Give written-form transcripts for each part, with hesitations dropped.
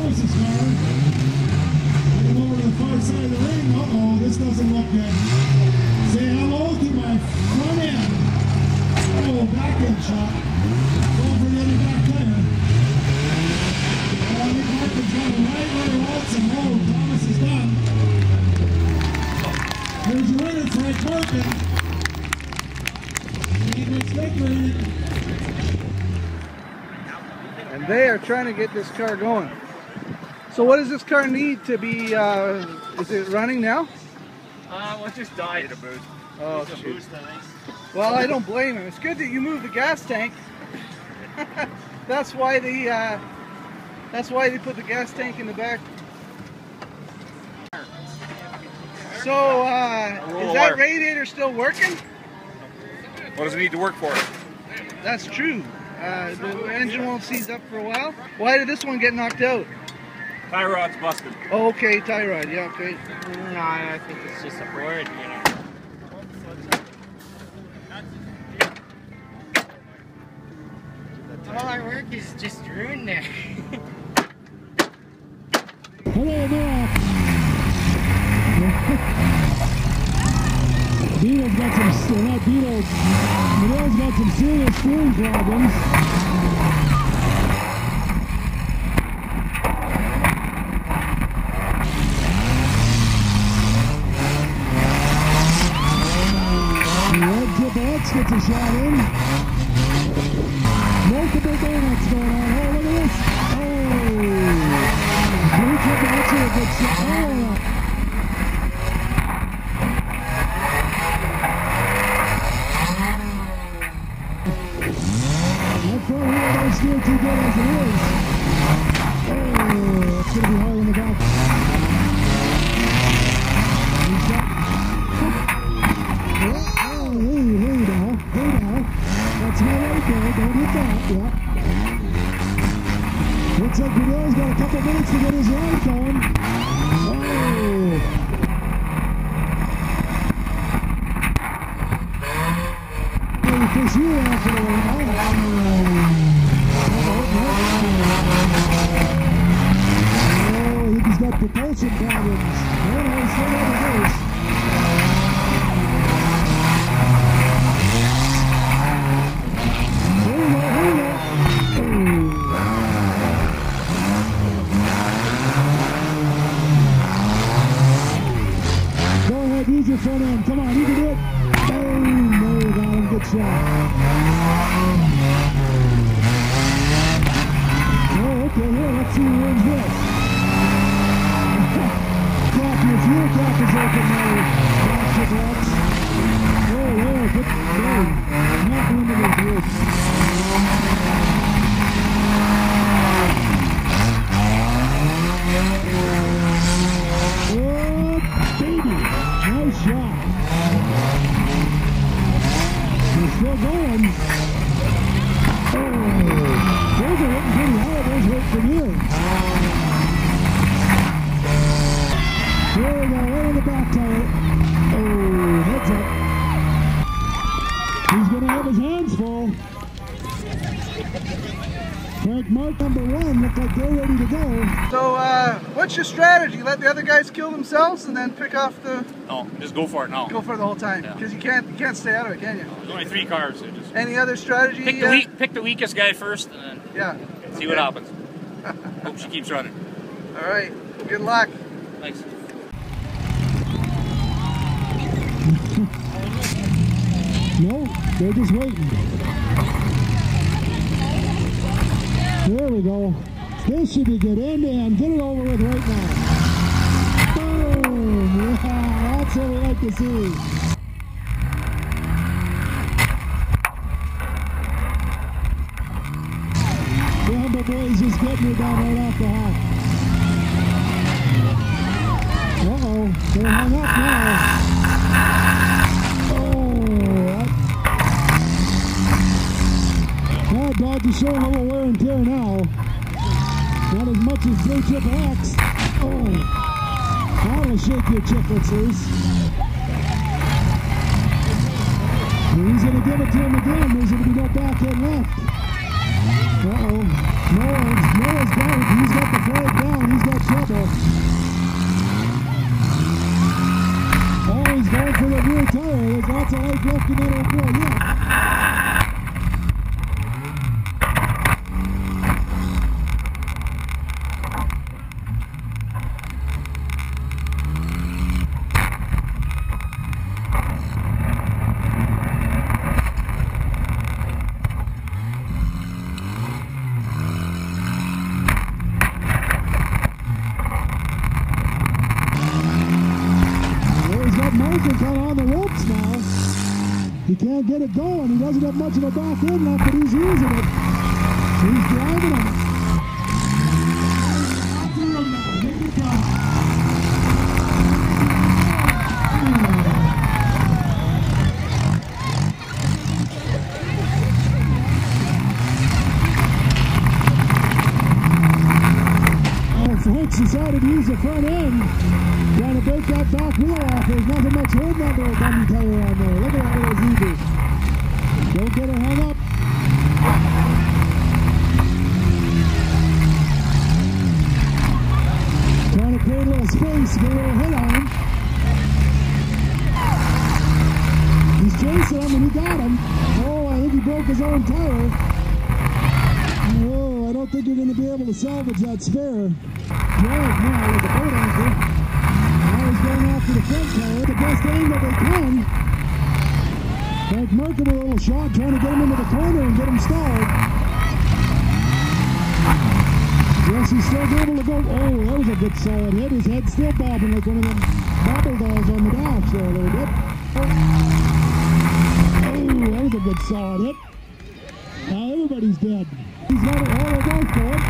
Thomas's car. Getting over to the far side of the ring. Uh-oh, this doesn't look good. Say hello to my front end. Oh, back end shot. Going for the other back tire. I think Martin's going right where he wants and low. Thomas is done. Here's your winner, Frank Martin. And they are trying to get this car going. So what does this car need to be, is it running now? Well, it just died. A boost. Oh, shoot. Well, I don't blame him. It's good that you moved the gas tank. That's why they put the gas tank in the back. So, is that radiator still working? What does it need to work for? That's true. The engine won't seize up for a while. Why did this one get knocked out? Tie rod's busted. Oh, okay, tie rod. Yeah, okay. No, I think it's just a board, you know. All our work is just ruined there. Hello, Matt. Beetle's got some, not Beetle's, Manel's got some serious steering problems. Red Triple X gets a shot in. Multiple donuts going on. Oh, look at this. Oh! Blue Triple X with a good shot. Oh! Still too good as it is. Oh, it's going to be hard in the back. Oh, hey now. That's not right there. Don't hit that. Yeah. Looks like Goodell's got a couple minutes to get his ride going. Oh. Hey, fish you out for the way now. He's got propulsion problems. No, he's still on the race. Here we go. Go ahead, use your front end. Come on, you can do it. Boom! There you go. Good shot. Oh, okay, here, let's see who wins this. Your fuel cap is open now. Oh, yeah, good game. Not limited here. Oh, baby. Nice shot. They're still going. Oh, those are hitting pretty hard. Those hit from here. Here we go, right on the back tire. Oh, heads up. He's going to have his hands full. Frank Mark, number one, look like they're ready to go. So, what's your strategy? Let the other guys kill themselves and then pick off the... No, just go for it now. Go for it the whole time. Because you can't stay out of it, can you? There's only 3 cars. So just any other strategy? Pick the weakest guy first and then see what happens. Hope she keeps running. All right. Good luck. Thanks. No, they're just waiting. There we go. This should be good. End. Get it over with right now. Boom! Yeah, that's what we like to see. The Humble Boys just getting it down right off the hop. Uh-oh, they're hung up now. Dodge is showing a little wear and tear now. Not as much as J-Triple-X. Oh, that'll shake your chicklets loose. He's going to give it to him again. There's going to be no back end left. Uh-oh. Noah's got it. He's got the flag down. enough left in that old boy yet. On the ropes now. He can't get it going. He doesn't have much of a back end left, but he's using it. He's driving him. After him now. Make it go. Oh, French decided to use the front end. Trying to break that back wheel off. There's nothing much holding on to a dummy tire on there. Look at that little zebra. Don't get it hung up. Trying to create a little space to get a little hit on him. He's chasing him and he got him. Oh, I think he broke his own tire. Oh, I don't think you're going to be able to salvage that spare. Drag now with the boat anchor. Going after the front tire, the best angle they can. Frank Merkin with a little shot, trying to get him into the corner and get him stalled. Yes, he's still able to go. Oh, that was a good solid hit. His head's still bobbing like one of them bobble dolls on the dash there a little bit. Oh, that was a good solid hit. Now everybody's dead. He's got it all to go for it.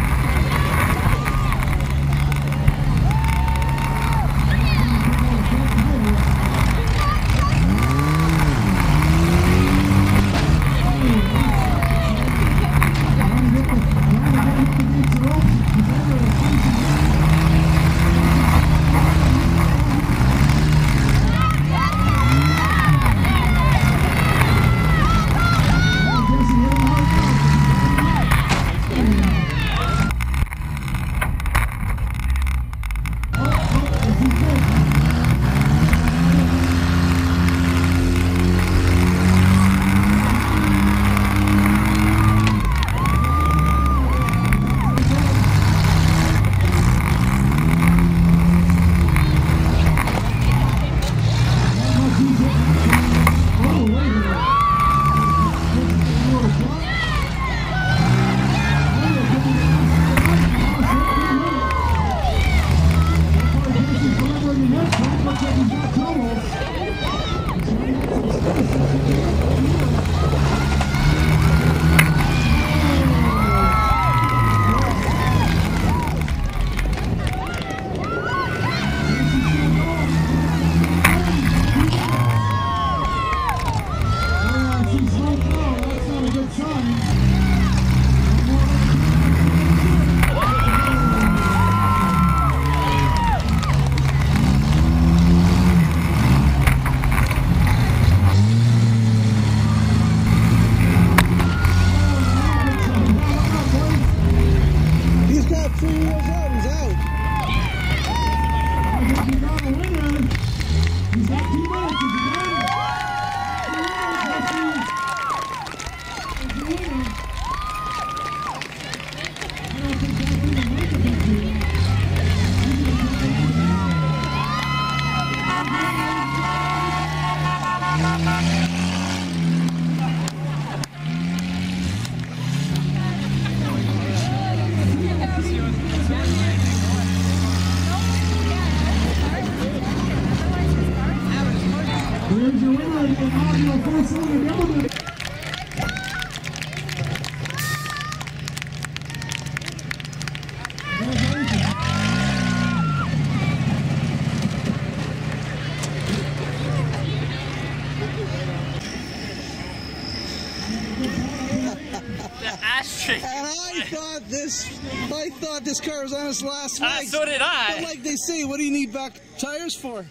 I thought this car was on its last legs. So did I. But like they say, what do you need back tires for?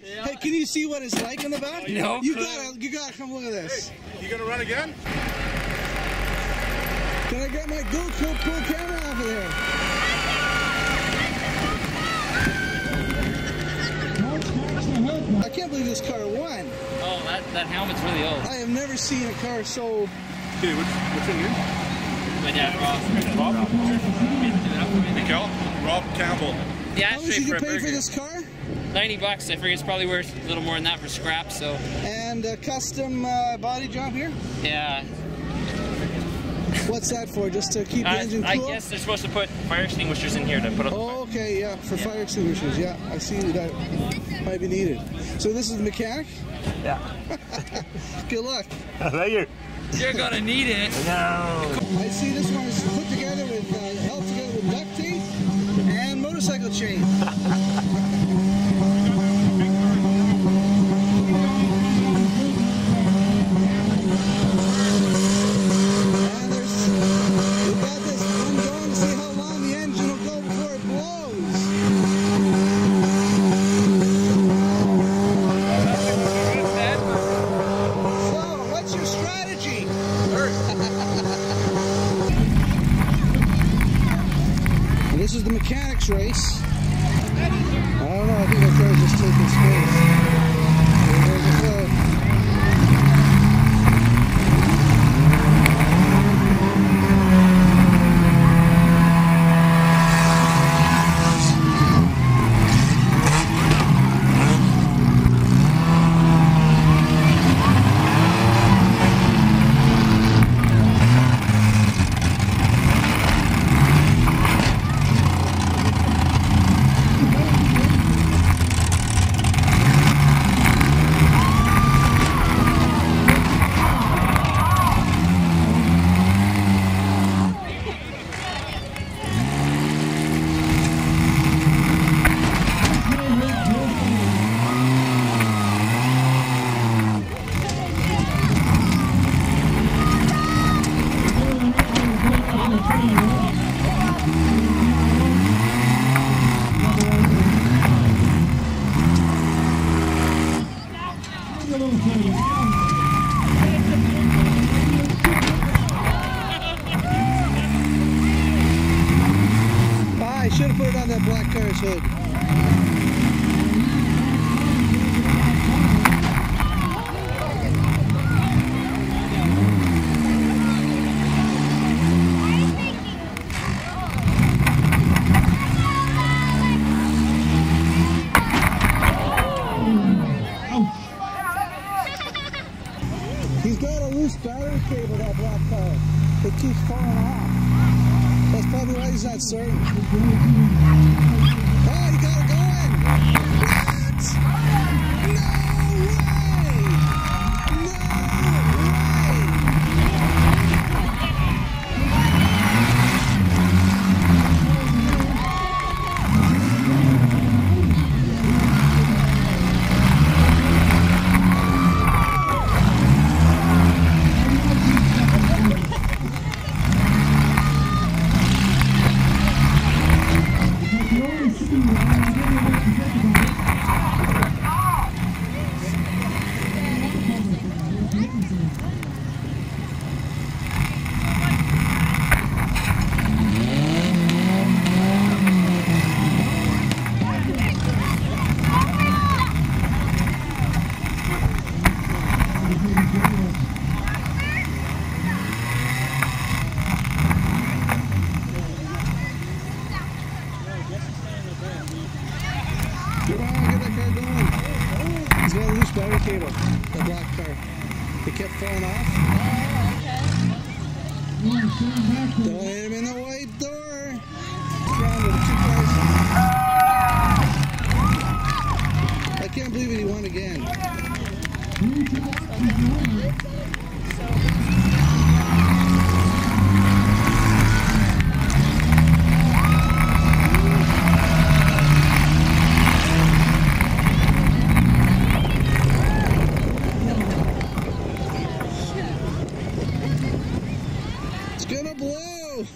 Yeah. Hey, can you see what it's like in the back? No. You gotta come look at this. Hey, you gonna run again? Can I get my GoPro camera off of there? I can't believe this car won. Oh, that that helmet's really old. I have never seen a car so... Okay, what's in here? My dad, Rob. Miguel? Rob Campbell. Yeah, How much did you pay for this car? $90. I figure it's probably worth a little more than that for scrap, so... And a custom body job here? Yeah. What's that for? Just to keep the engine cool? I guess they're supposed to put fire extinguishers in here to put up. Oh, okay, yeah, for fire extinguishers. Yeah, I see that might be needed. So this is the mechanic? Yeah. Good luck. Thank you. You're gonna need it. No. I see this one is put together with, held together with duct tape and motorcycle chain. This is the mechanics race. I don't know, I think that car's just taking space. There's the float. I should have put it on that black car's hood. He's got a loose battery cable, that black car. It keeps falling off. That's probably why he's not starting. Oh, you got it going! What? No way! No He's got a loose battery cable, the black car. It kept falling off. Don't hit him in the white door. Grounded, 2 cars. I can't believe it, he won again. It's gonna blow!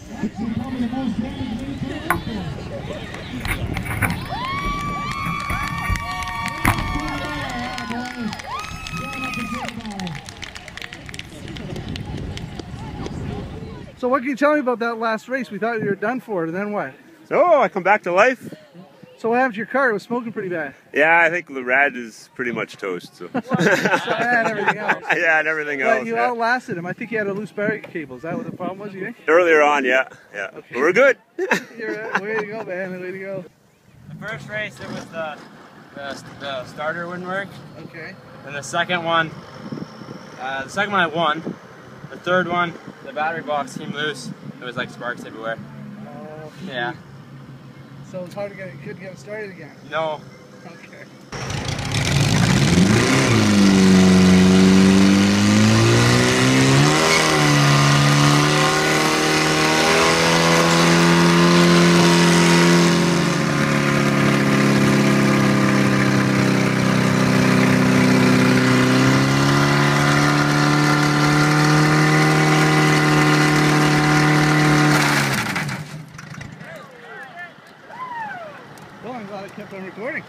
So what can you tell me about that last race? We thought you were done for, and then what? So I come back to life. So what happened to your car? It was smoking pretty bad. Yeah, I think the rad is pretty much toast. So. So I had everything else. Yeah, and everything else. But you outlasted him. I think you had a loose battery cable. Is that what the problem was, you think? Earlier on, yeah. Okay. But we're good. Way to go, man. Way to go. The first race, it was the starter wouldn't work. Okay. And the second one I won. The third one, the battery box came loose. It was like sparks everywhere. Oh. Yeah. So it's hard to couldn't get it started again. No. Okay. Well, I'm glad I kept on recording.